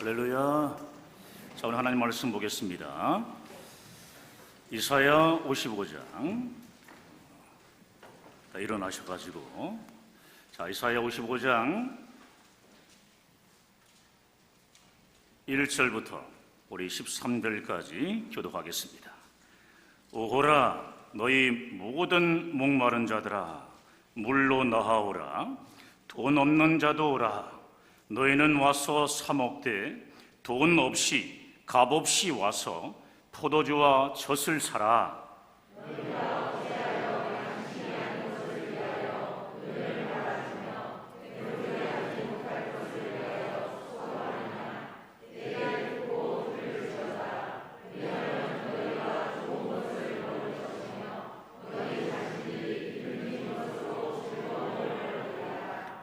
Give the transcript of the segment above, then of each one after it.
할렐루야. 자, 오늘 하나님 말씀 보겠습니다. 이사야 55장. 일어나셔가지고, 자, 이사야 55장 1절부터 우리 13절까지 교독하겠습니다. 오호라, 너희 모든 목마른 자들아, 물로 나아오라. 돈 없는 자도 오라. 너희는 와서 사 먹되 돈 없이 값 없이 와서 포도주와 젖을 사라.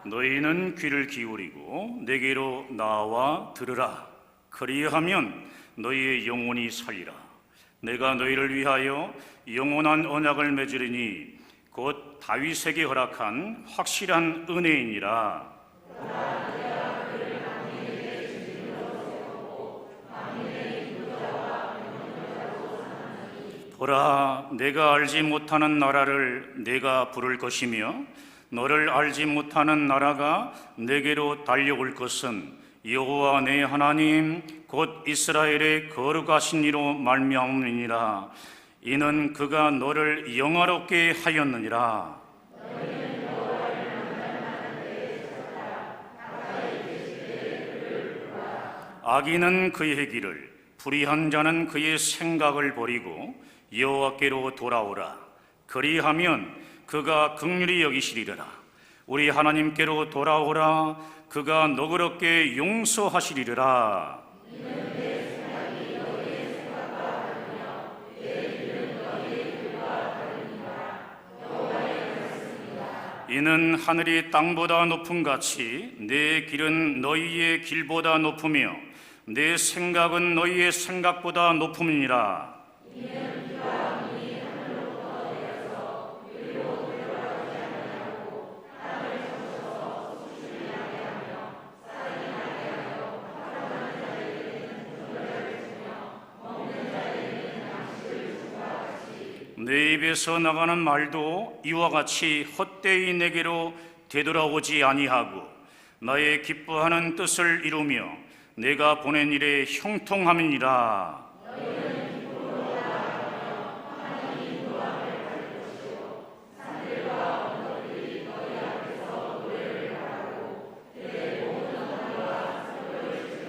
너희는 귀를 기울이고 내게로 나와 들으라. 그리하면 너희의 영혼이 살리라. 내가 너희를 위하여 영원한 언약을 맺으리니 곧 다윗에게 허락한 확실한 은혜이니라. 보라, 내가 알지 못하는 나라를 내가 부를 것이며 너를 알지 못하는 나라가 내게로 달려올 것은 여호와 내 하나님 곧 이스라엘의 거룩하신 이로 말미암음이니라. 이는 그가 너를 영화롭게 하였느니라. 악인은 그의 길을, 불의한 자는 그의 생각을 버리고 여호와께로 돌아오라. 그리하면 그가 긍휼히 여기시리라. 우리 하나님께로 돌아오라. 그가 너그럽게 용서하시리라. 이는 하늘이 땅보다 높음 같이 내 길은 너희의 길보다 높으며 내 생각은 너희의 생각보다 높음이니라. 내 입에서 나가는 말도 이와 같이 헛되이 내게로 되돌아오지 아니하고 나의 기뻐하는 뜻을 이루며 내가 보낸 일에 형통함이니라.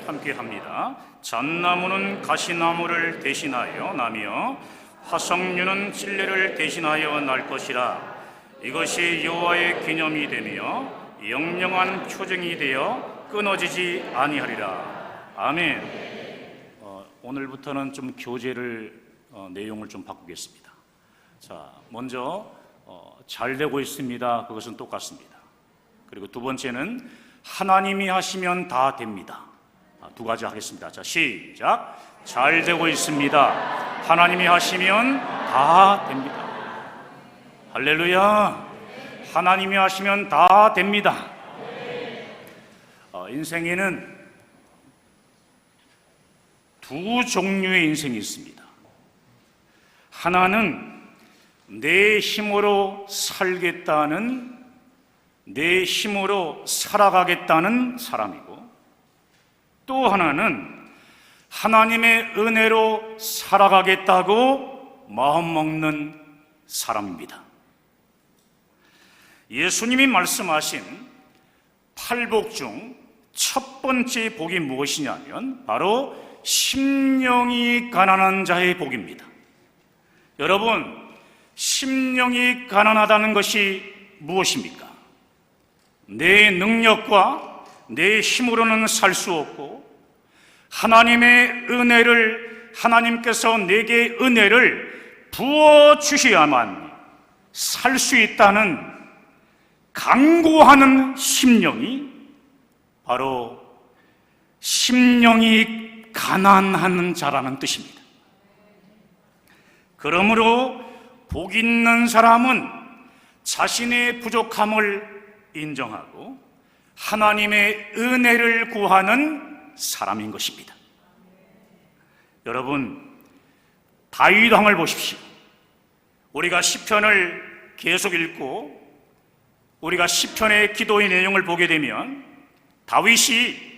함께합니다. 잣나무는 가시나무를 대신하여 나며 화석류는 찔레를 대신하여 날 것이라. 이것이 여호와의 기념이 되며 영영한 표징이 되어 끊어지지 아니하리라. 아멘. 오늘부터는 좀 교재를 내용을 좀 바꾸겠습니다. 자, 먼저 잘 되고 있습니다. 그것은 똑같습니다. 그리고 두 번째는 하나님이 하시면 다 됩니다. 두 가지 하겠습니다. 자, 시작. 잘 되고 있습니다. 하나님이 하시면 다 됩니다. 할렐루야. 하나님이 하시면 다 됩니다. 인생에는 두 종류의 인생이 있습니다. 하나는 내 힘으로 살겠다는, 내 힘으로 살아가겠다는 사람이고, 또 하나는 하나님의 은혜로 살아가겠다고 마음먹는 사람입니다. 예수님이 말씀하신 팔복 중 첫 번째 복이 무엇이냐면 바로 심령이 가난한 자의 복입니다. 여러분, 심령이 가난하다는 것이 무엇입니까? 내 능력과 내 힘으로는 살 수 없고 하나님의 은혜를, 하나님께서 내게 은혜를 부어주셔야만 살 수 있다는 간구하는 심령이 바로 심령이 가난한 자라는 뜻입니다. 그러므로 복 있는 사람은 자신의 부족함을 인정하고 하나님의 은혜를 구하는 사람인 것입니다. 여러분, 다윗 왕을 보십시오. 우리가 시편을 계속 읽고 우리가 시편의 기도의 내용을 보게 되면 다윗이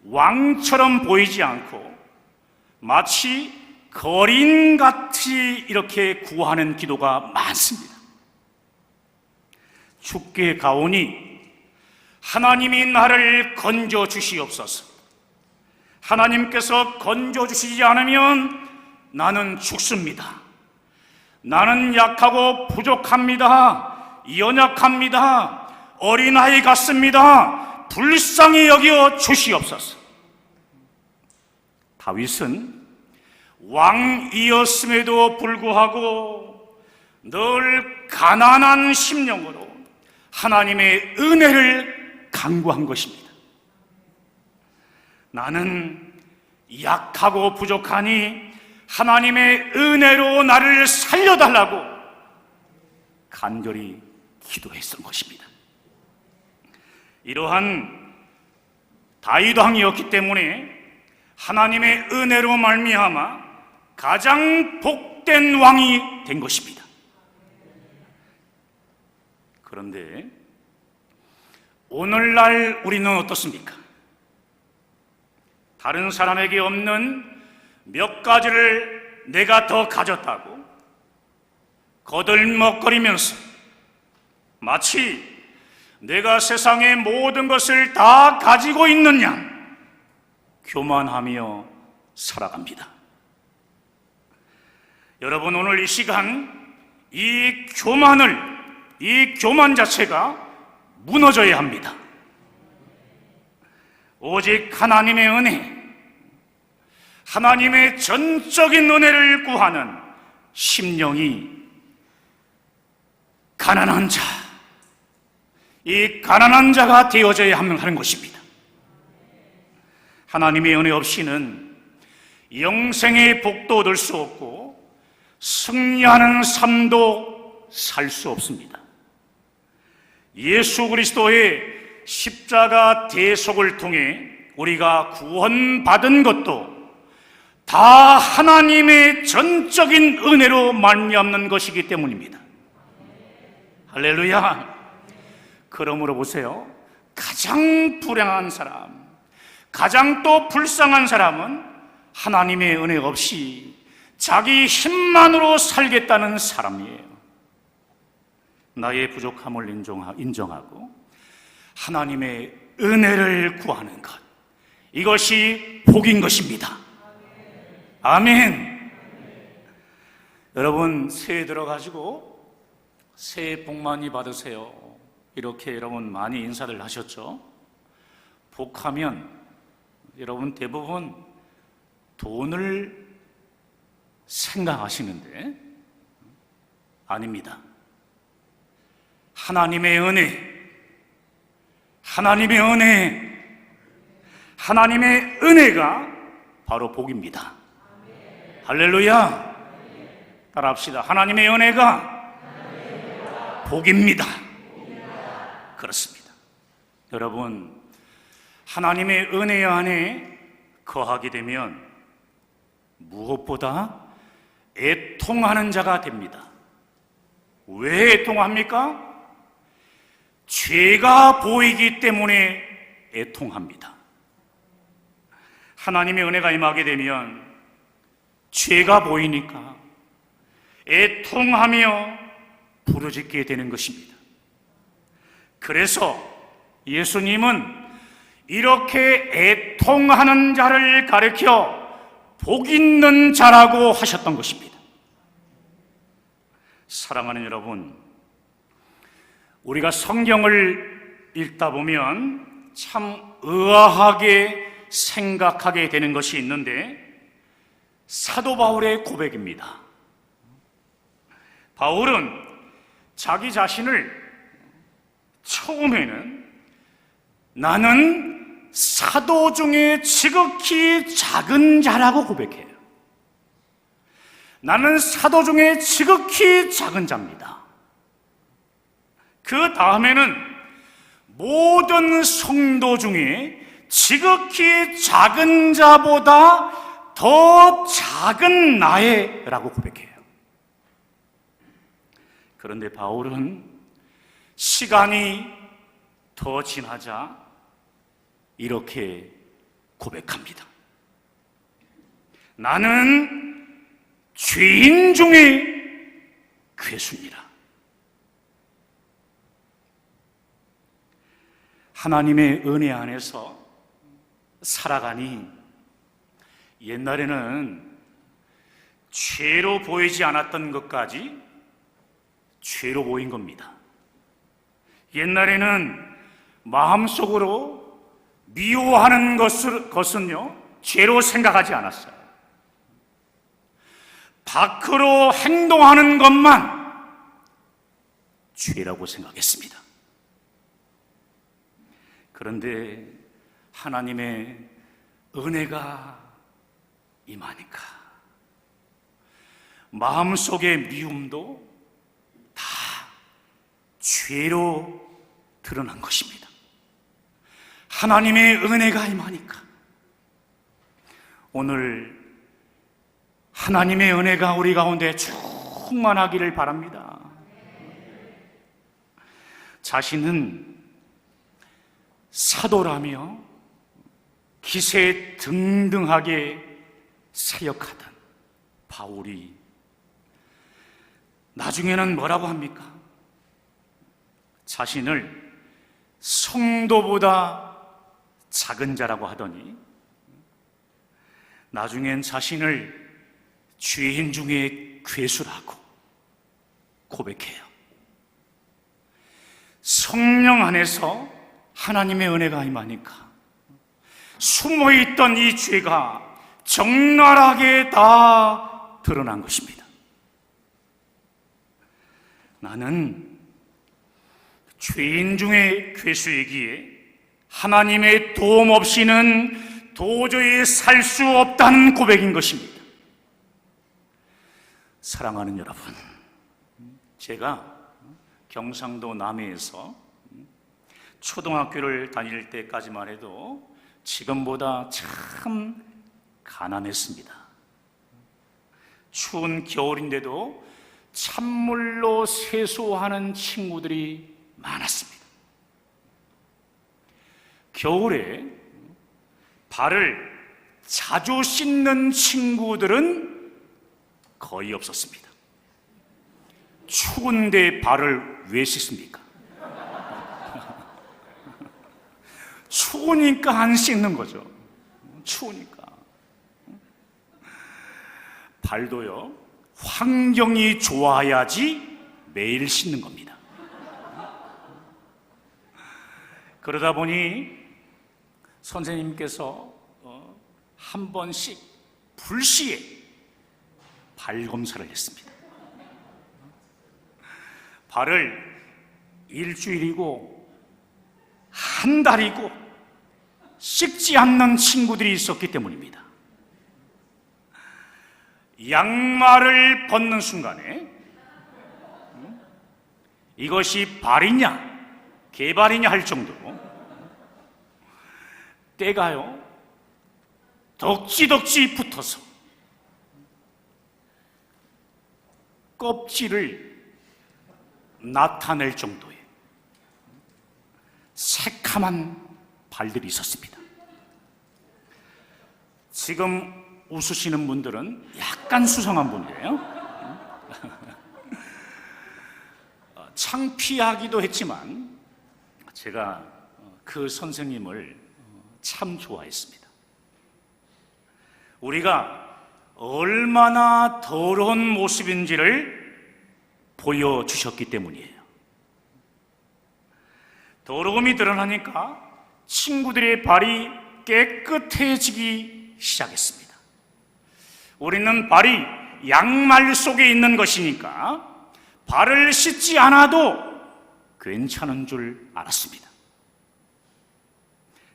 왕처럼 보이지 않고 마치 거린같이 이렇게 구하는 기도가 많습니다. 죽게 가오니 하나님이 나를 건져 주시옵소서. 하나님께서 건져 주시지 않으면 나는 죽습니다. 나는 약하고 부족합니다. 연약합니다. 어린아이 같습니다. 불쌍히 여겨 주시옵소서. 다윗은 왕이었음에도 불구하고 늘 가난한 심령으로 하나님의 은혜를 간구한 것입니다. 나는 약하고 부족하니 하나님의 은혜로 나를 살려달라고 간절히 기도했던 것입니다. 이러한 다윗 왕이었기 때문에 하나님의 은혜로 말미암아 가장 복된 왕이 된 것입니다. 그런데 오늘날 우리는 어떻습니까? 다른 사람에게 없는 몇 가지를 내가 더 가졌다고 거들먹거리면서 마치 내가 세상의 모든 것을 다 가지고 있는 양 교만하며 살아갑니다. 여러분, 오늘 이 시간 이 교만 자체가 무너져야 합니다. 오직 하나님의 은혜, 하나님의 전적인 은혜를 구하는 심령이 가난한 자, 이 가난한 자가 되어져야 하는 것입니다. 하나님의 은혜 없이는 영생의 복도 얻을 수 없고 승리하는 삶도 살 수 없습니다. 예수 그리스도의 십자가 대속을 통해 우리가 구원받은 것도 다 하나님의 전적인 은혜로 말미암는 것이기 때문입니다. 할렐루야. 그러므로 보세요, 가장 불행한 사람, 가장 또 불쌍한 사람은 하나님의 은혜 없이 자기 힘만으로 살겠다는 사람이에요. 나의 부족함을 인정하고 하나님의 은혜를 구하는 것, 이것이 복인 것입니다. 아멘. 여러분, 새해 들어가지고 새해 복 많이 받으세요, 이렇게 여러분 많이 인사를 하셨죠? 복하면 여러분 대부분 돈을 생각하시는데 아닙니다. 하나님의 은혜, 하나님의 은혜가 바로 복입니다. 할렐루야. 따라합시다. 하나님의 은혜가 복입니다. 그렇습니다. 여러분, 하나님의 은혜 안에 거하게 되면 무엇보다 애통하는 자가 됩니다. 왜 애통합니까? 죄가 보이기 때문에 애통합니다. 하나님의 은혜가 임하게 되면 죄가 보이니까 애통하며 부르짖게 되는 것입니다. 그래서 예수님은 이렇게 애통하는 자를 가리켜 복 있는 자라고 하셨던 것입니다. 사랑하는 여러분, 우리가 성경을 읽다 보면 참 의아하게 생각하게 되는 것이 있는데, 사도 바울의 고백입니다. 바울은 자기 자신을 처음에는 나는 사도 중에 지극히 작은 자라고 고백해요. 나는 사도 중에 지극히 작은 자입니다. 그 다음에는 모든 성도 중에 지극히 작은 자보다 더 작은 나라고 고백해요. 그런데 바울은 시간이 더 지나자 이렇게 고백합니다. 나는 죄인 중에 괴수니라. 하나님의 은혜 안에서 살아가니 옛날에는 죄로 보이지 않았던 것까지 죄로 보인 겁니다. 옛날에는 마음속으로 미워하는 것은요, 죄로 생각하지 않았어요. 밖으로 행동하는 것만 죄라고 생각했습니다. 그런데 하나님의 은혜가 임하니까 마음속의 미움도 다 죄로 드러난 것입니다. 하나님의 은혜가 임하니까 오늘 하나님의 은혜가 우리 가운데 충만하기를 바랍니다. 자신은 사도라며 기세등등하게 사역하던 바울이 나중에는 뭐라고 합니까? 자신을 성도보다 작은 자라고 하더니 나중엔 자신을 죄인 중에 괴수라고 고백해요. 성령 안에서 하나님의 은혜가 임하니까 숨어있던 이 죄가 적나라하게 다 드러난 것입니다. 나는 죄인 중에 괴수이기에 하나님의 도움 없이는 도저히 살 수 없다는 고백인 것입니다. 사랑하는 여러분, 제가 경상도 남해에서 초등학교를 다닐 때까지만 해도 지금보다 참 가난했습니다. 추운 겨울인데도 찬물로 세수하는 친구들이 많았습니다. 겨울에 발을 자주 씻는 친구들은 거의 없었습니다. 추운데 발을 왜 씻습니까? 추우니까 안 씻는 거죠. 추우니까. 발도요, 환경이 좋아야지 매일 씻는 겁니다. 그러다 보니 선생님께서 한 번씩 불시에 발 검사를 했습니다. 발을 일주일이고 한 달이고 씻지 않는 친구들이 있었기 때문입니다. 양말을 벗는 순간에 이것이 발이냐 개발이냐 할 정도로 때가요 덕지덕지 붙어서 껍질을 나타낼 정도의 새카만 발들이 있었습니다. 지금 웃으시는 분들은 약간 수상한 분이에요. 창피하기도 했지만 제가 그 선생님을 참 좋아했습니다. 우리가 얼마나 더러운 모습인지를 보여주셨기 때문이에요. 더러움이 드러나니까 친구들의 발이 깨끗해지기 시작했습니다. 우리는 발이 양말 속에 있는 것이니까 발을 씻지 않아도 괜찮은 줄 알았습니다.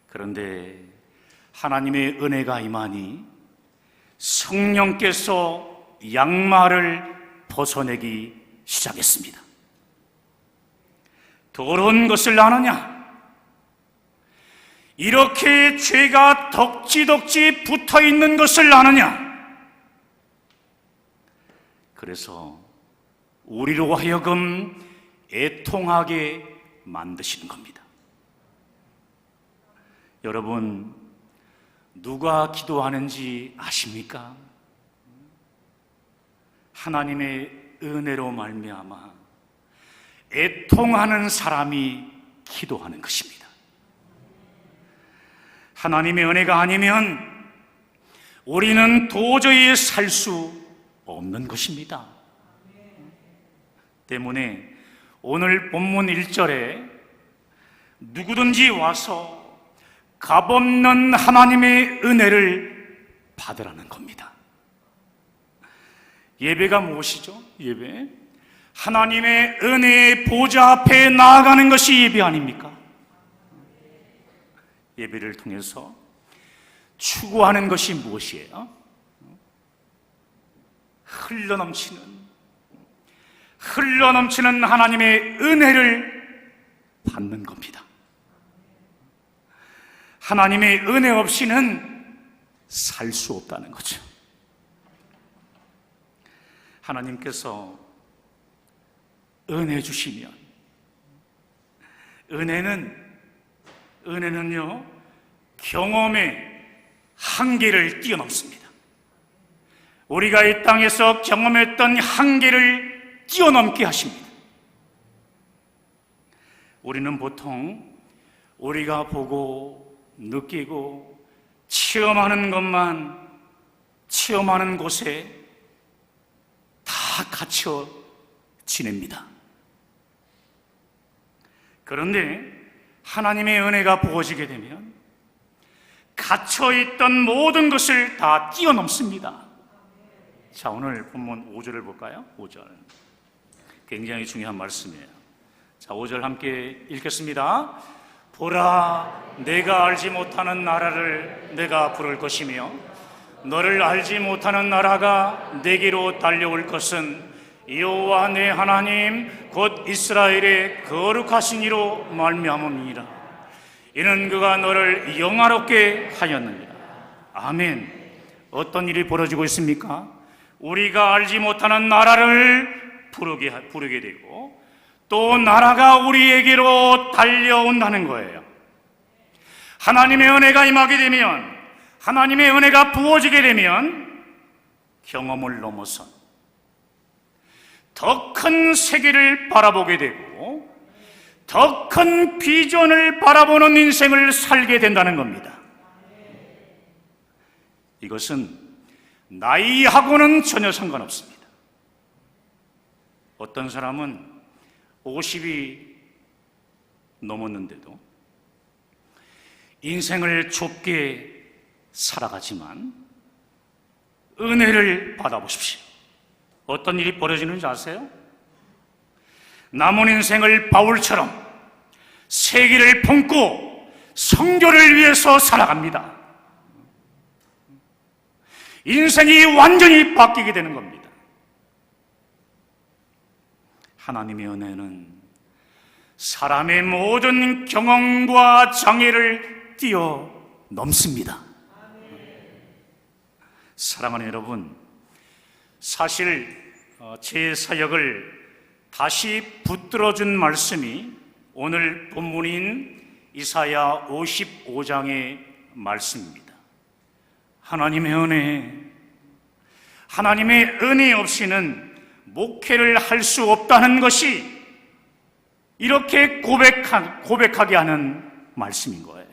그런데 하나님의 은혜가 임하니 성령께서 양말을 벗어내기 시작했습니다. 더러운 것을 아느냐? 이렇게 죄가 덕지덕지 붙어 있는 것을 아느냐? 그래서 우리로 하여금 애통하게 만드시는 겁니다. 여러분, 누가 기도하는지 아십니까? 하나님의 은혜로 말미암아 애통하는 사람이 기도하는 것입니다. 하나님의 은혜가 아니면 우리는 도저히 살 수 없는 것입니다. 때문에 오늘 본문 1절에 누구든지 와서 값없는 하나님의 은혜를 받으라는 겁니다. 예배가 무엇이죠? 예배, 하나님의 은혜의 보좌 앞에 나아가는 것이 예배 아닙니까? 예배를 통해서 추구하는 것이 무엇이에요? 흘러넘치는 하나님의 은혜를 받는 겁니다. 하나님의 은혜 없이는 살 수 없다는 거죠. 하나님께서 은혜 주시면, 은혜는요, 경험의 한계를 뛰어넘습니다. 우리가 이 땅에서 경험했던 한계를 뛰어넘게 하십니다. 우리는 보통 우리가 보고 느끼고 체험하는 것만, 체험하는 곳에 다 갇혀 지냅니다. 그런데 하나님의 은혜가 부어지게 되면 갇혀있던 모든 것을 다 뛰어넘습니다. 자, 오늘 본문 5절을 볼까요? 5절. 굉장히 중요한 말씀이에요. 자, 5절 함께 읽겠습니다. 보라, 내가 알지 못하는 나라를 내가 부를 것이며 너를 알지 못하는 나라가 내게로 달려올 것은 여호와 내 하나님 곧 이스라엘의 거룩하신 이로 말미암음이니라. 이는 그가 너를 영화롭게 하였느니라. 아멘. 어떤 일이 벌어지고 있습니까? 우리가 알지 못하는 나라를 부르게 되고 또 나라가 우리에게로 달려온다는 거예요. 하나님의 은혜가 임하게 되면, 하나님의 은혜가 부어지게 되면 경험을 넘어선 더 큰 세계를 바라보게 되고 더 큰 비전을 바라보는 인생을 살게 된다는 겁니다. 이것은 나이하고는 전혀 상관없습니다. 어떤 사람은 50이 넘었는데도 인생을 좁게 살아가지만 은혜를 받아보십시오. 어떤 일이 벌어지는지 아세요? 남은 인생을 바울처럼 세계를 품고 성교를 위해서 살아갑니다. 인생이 완전히 바뀌게 되는 겁니다. 하나님의 은혜는 사람의 모든 경험과 장애를 뛰어넘습니다. 사랑하는 여러분, 사실 제 사역을 다시 붙들어준 말씀이 오늘 본문인 이사야 55장의 말씀입니다. 하나님의 은혜 없이는 목회를 할 수 없다는 것이 이렇게 고백하게 하는 말씀인 거예요.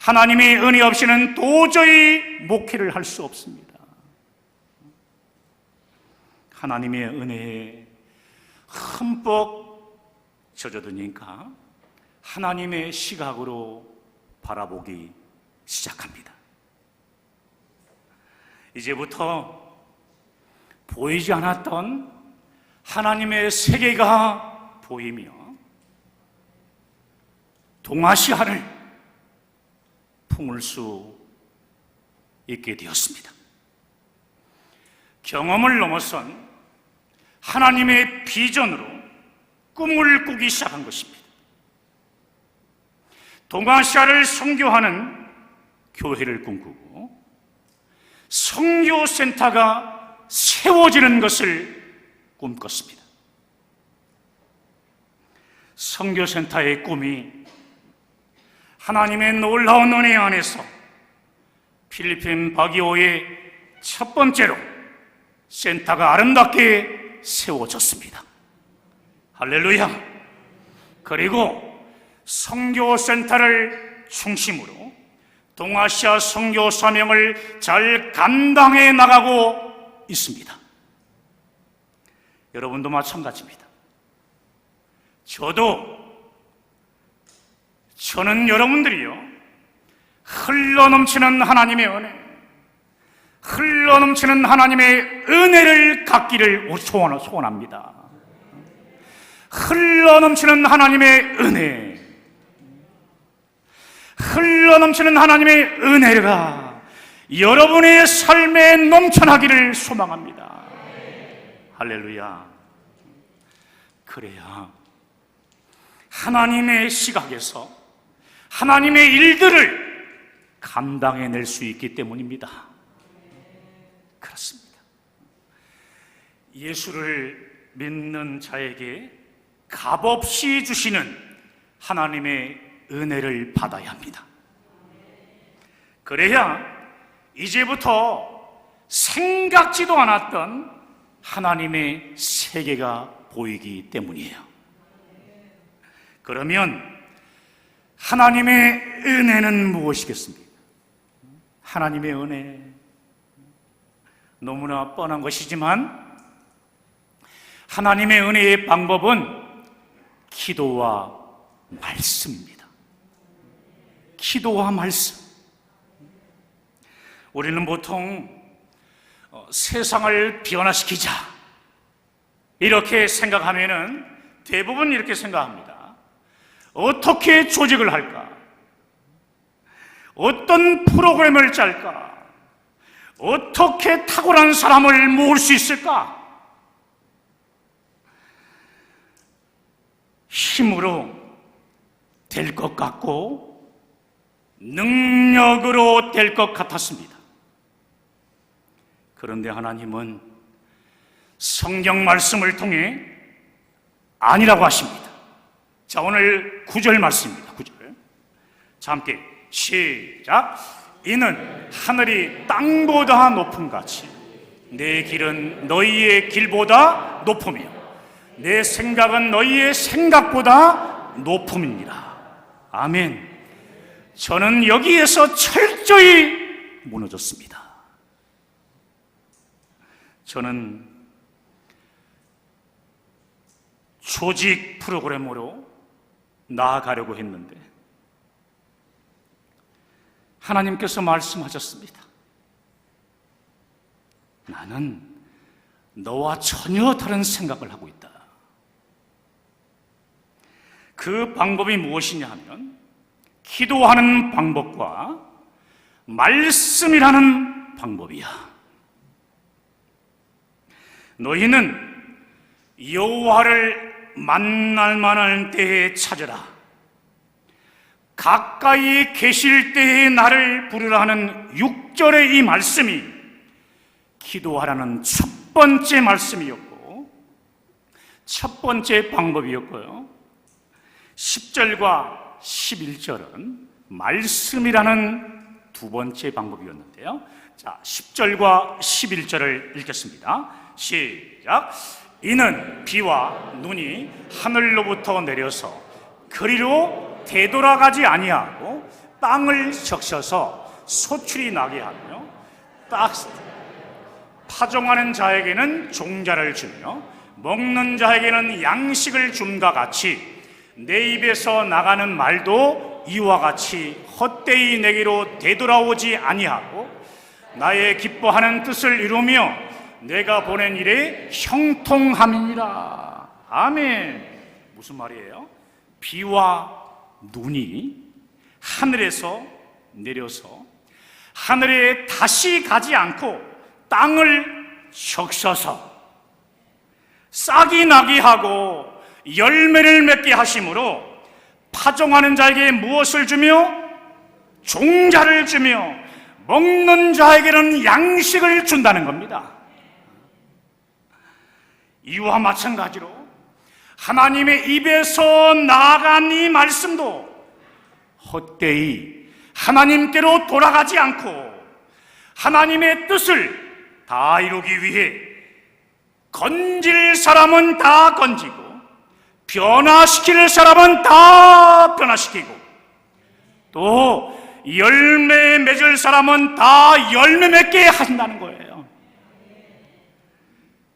하나님의 은혜 없이는 도저히 목회를 할 수 없습니다. 하나님의 은혜에 흠뻑 젖어드니까 하나님의 시각으로 바라보기 시작합니다. 이제부터 보이지 않았던 하나님의 세계가 보이며 동아시아를 품을 수 있게 되었습니다. 경험을 넘어선 하나님의 비전으로 꿈을 꾸기 시작한 것입니다. 동아시아를 선교하는 교회를 꿈꾸고 선교센터가 세워지는 것을 꿈꿨습니다. 선교센터의 꿈이 하나님의 놀라운 은혜 안에서 필리핀 바기오의 첫 번째로 센터가 아름답게 세워졌습니다. 할렐루야. 그리고 선교센터를 중심으로 동아시아 선교 사명을 잘 감당해 나가고 있습니다. 여러분도 마찬가지입니다. 저는 여러분들이요, 흘러넘치는 하나님의 은혜, 흘러넘치는 하나님의 은혜를 갖기를 소원합니다. 흘러넘치는 하나님의 은혜, 흘러넘치는 하나님의 은혜가 여러분의 삶에 넘쳐나기를 소망합니다. 할렐루야. 그래야 하나님의 시각에서 하나님의 일들을 감당해낼 수 있기 때문입니다. 그렇습니다. 예수를 믿는 자에게 값없이 주시는 하나님의 은혜를 받아야 합니다. 그래야 이제부터 생각지도 않았던 하나님의 세계가 보이기 때문이에요. 그러면 하나님의 은혜는 무엇이겠습니까? 하나님의 은혜, 너무나 뻔한 것이지만 하나님의 은혜의 방법은 기도와 말씀입니다. 기도와 말씀. 우리는 보통 세상을 변화시키자 이렇게 생각하면은 대부분 이렇게 생각합니다. 어떻게 조직을 할까? 어떤 프로그램을 짤까? 어떻게 탁월한 사람을 모을 수 있을까? 힘으로 될 것 같고 능력으로 될 것 같았습니다. 그런데 하나님은 성경 말씀을 통해 아니라고 하십니다. 자, 오늘 9절 말씀입니다. 9절. 자, 함께 시작. 이는 하늘이 땅보다 높음 같이 내 길은 너희의 길보다 높으며 내 생각은 너희의 생각보다 높음이니라. 아멘. 저는 여기에서 철저히 무너졌습니다. 저는 조직 프로그램으로 나아가려고 했는데 하나님께서 말씀하셨습니다. 나는 너와 전혀 다른 생각을 하고 있다. 그 방법이 무엇이냐 하면 기도하는 방법과 말씀이라는 방법이야. 너희는 여호와를 만날 만한 때에 찾으라. 가까이 계실 때에 나를 부르라 하는 6절의 이 말씀이 기도하라는 첫 번째 말씀이었고 첫 번째 방법이었고요. 10절과 11절은 말씀이라는 두 번째 방법이었는데요. 자, 10절과 11절을 읽겠습니다. 시작. 이는 비와 눈이 하늘로부터 내려서 그리로 되돌아가지 아니하고 땅을 적셔서 소출이 나게 하며 파종하는 자에게는 종자를 주며 먹는 자에게는 양식을 줌과 같이 내 입에서 나가는 말도 이와 같이 헛되이 내게로 되돌아오지 아니하고 나의 기뻐하는 뜻을 이루며 내가 보낸 일에 형통함이니라. 아멘. 무슨 말이에요? 비와 눈이 하늘에서 내려서 하늘에 다시 가지 않고 땅을 적셔서 싹이 나게 하고 열매를 맺게 하심으로 파종하는 자에게 무엇을 주며 종자를 주며 먹는 자에게는 양식을 준다는 겁니다. 이와 마찬가지로 하나님의 입에서 나아간 이 말씀도 헛되이 하나님께로 돌아가지 않고 하나님의 뜻을 다 이루기 위해 건질 사람은 다 건지고 변화시킬 사람은 다 변화시키고 또 열매 맺을 사람은 다 열매 맺게 하신다는 거예요.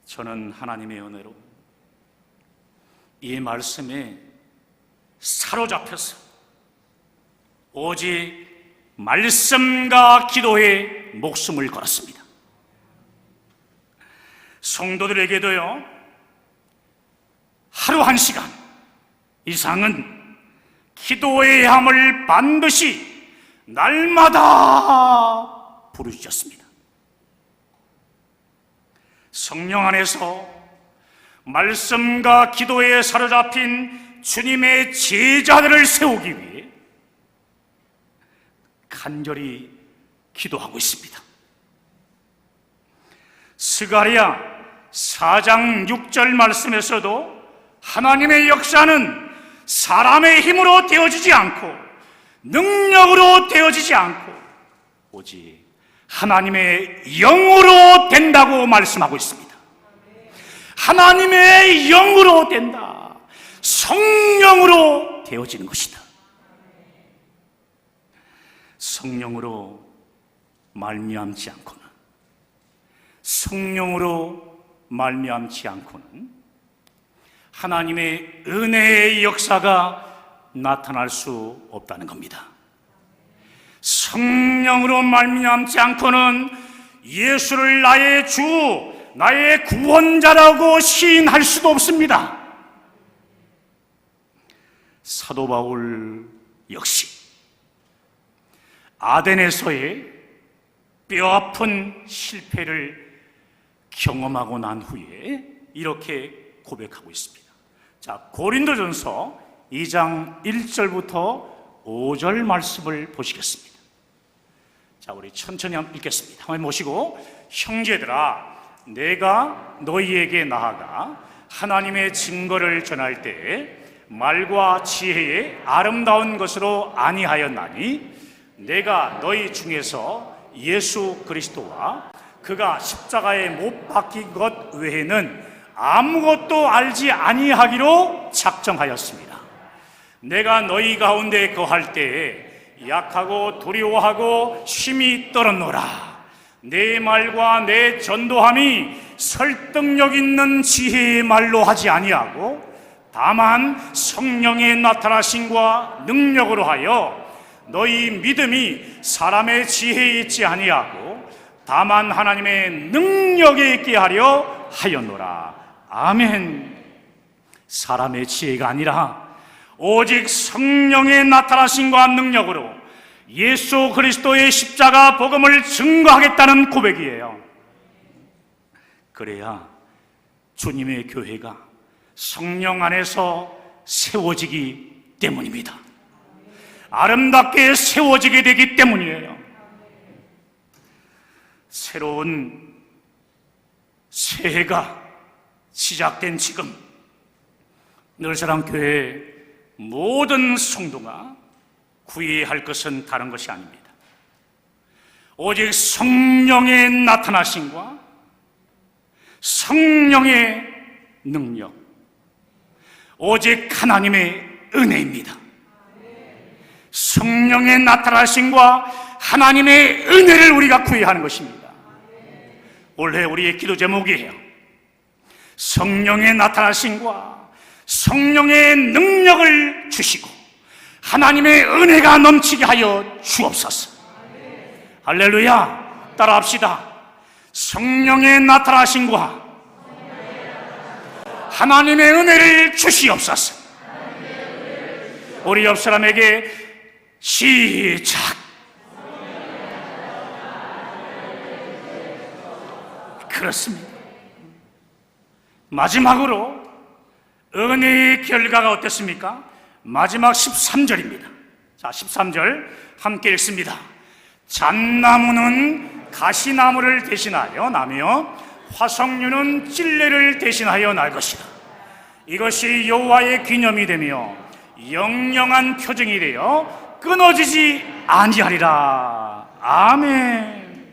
저는 하나님의 은혜로 이 말씀에 사로잡혀서 오직 말씀과 기도에 목숨을 걸었습니다. 성도들에게도요, 하루 1시간 이상은 기도의 함을 반드시 날마다 부르셨습니다. 성령 안에서 말씀과 기도에 사로잡힌 주님의 제자들을 세우기 위해 간절히 기도하고 있습니다. 스가랴 4장 6절 말씀에서도 하나님의 역사는 사람의 힘으로 되어지지 않고 능력으로 되어지지 않고 오직 하나님의 영으로 된다고 말씀하고 있습니다. 하나님의 영으로 된다. 성령으로 되어지는 것이다. 성령으로 말미암지 않고는, 성령으로 말미암지 않고는 하나님의 은혜의 역사가 나타날 수 없다는 겁니다. 성령으로 말미암지 않고는 예수를 나의 주, 나의 구원자라고 시인할 수도 없습니다. 사도 바울 역시 아덴에서의 뼈아픈 실패를 경험하고 난 후에 이렇게 고백하고 있습니다. 자, 고린도전서 2장 1절부터 5절 말씀을 보시겠습니다. 자, 우리 천천히 한번 읽겠습니다. 한번 모시고, 형제들아, 내가 너희에게 나아가 하나님의 증거를 전할 때 말과 지혜의 아름다운 것으로 아니하였나니 내가 너희 중에서 예수 그리스도와 그가 십자가에 못 박힌 것 외에는 아무것도 알지 아니하기로 작정하였습니다. 내가 너희 가운데 거할 때에 약하고 두려워하고 심히 떨었노라. 내 말과 내 전도함이 설득력 있는 지혜의 말로 하지 아니하고 다만 성령의 나타나심과 능력으로 하여 너희 믿음이 사람의 지혜에 있지 아니하고 다만 하나님의 능력에 있게 하려 하였노라. 아멘. 사람의 지혜가 아니라 오직 성령의 나타나심과 능력으로 예수 그리스도의 십자가 복음을 증거하겠다는 고백이에요. 그래야 주님의 교회가 성령 안에서 세워지기 때문입니다. 아름답게 세워지게 되기 때문이에요. 새로운 새해가 시작된 지금 늘사랑교회 모든 성도가 구해야 할 것은 다른 것이 아닙니다. 오직 성령의 나타나심과 성령의 능력, 오직 하나님의 은혜입니다. 성령의 나타나심과 하나님의 은혜를 우리가 구해야 하는 것입니다. 올해 우리의 기도 제목이에요. 성령의 나타나심과 성령의 능력을 주시고 하나님의 은혜가 넘치게 하여 주옵소서. 할렐루야. 따라합시다. 성령의 나타나심과 하나님의 은혜를 주시옵소서. 우리 옆 사람에게 시작. 그렇습니다. 마지막으로 은혜의 결과가 어땠습니까? 마지막 13절입니다. 자, 13절 함께 읽습니다. 잣나무는 가시나무를 대신하여 나며 화석류는 찔레를 대신하여 날 것이다. 이것이 여호와의 기념이 되며 영영한 표징이 되어 끊어지지 아니하리라. 아멘.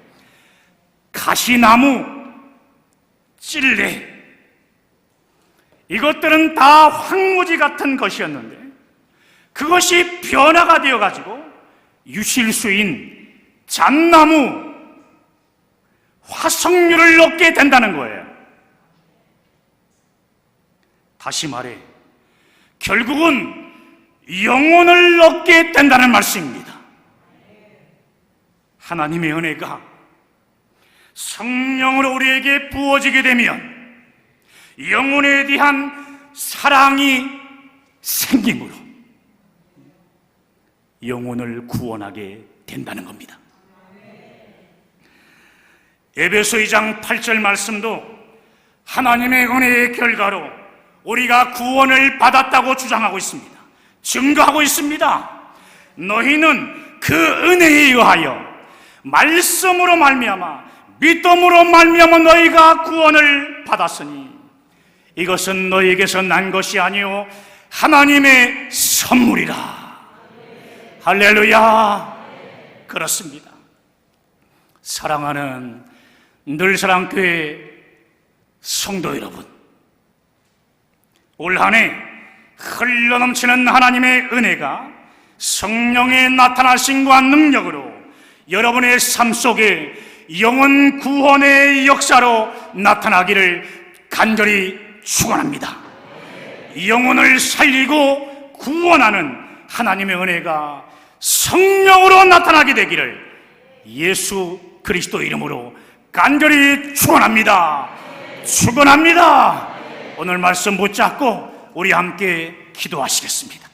가시나무, 찔레, 이것들은 다 황무지 같은 것이었는데 그것이 변화가 되어가지고 유실수인 잣나무, 화석류를 얻게 된다는 거예요. 다시 말해 결국은 영혼을 얻게 된다는 말씀입니다. 하나님의 은혜가 성령으로 우리에게 부어지게 되면 영혼에 대한 사랑이 생김으로 영혼을 구원하게 된다는 겁니다. 에베소 2장 8절 말씀도 하나님의 은혜의 결과로 우리가 구원을 받았다고 주장하고 있습니다. 증거하고 있습니다. 너희는 그 은혜에 의하여 말씀으로 말미암아 믿음으로 말미암아 너희가 구원을 받았으니 이것은 너희에게서 난 것이 아니요 하나님의 선물이라. 할렐루야. 그렇습니다. 사랑하는 늘사랑교회 성도 여러분, 올 한 해 흘러넘치는 하나님의 은혜가 성령의 나타나심과 능력으로 여러분의 삶 속에 영혼 구원의 역사로 나타나기를 간절히 축원합니다. 영혼을 살리고 구원하는 하나님의 은혜가 성령으로 나타나게 되기를 예수 그리스도 이름으로 간절히 축원합니다. 축원합니다. 오늘 말씀 붙잡고 우리 함께 기도하시겠습니다.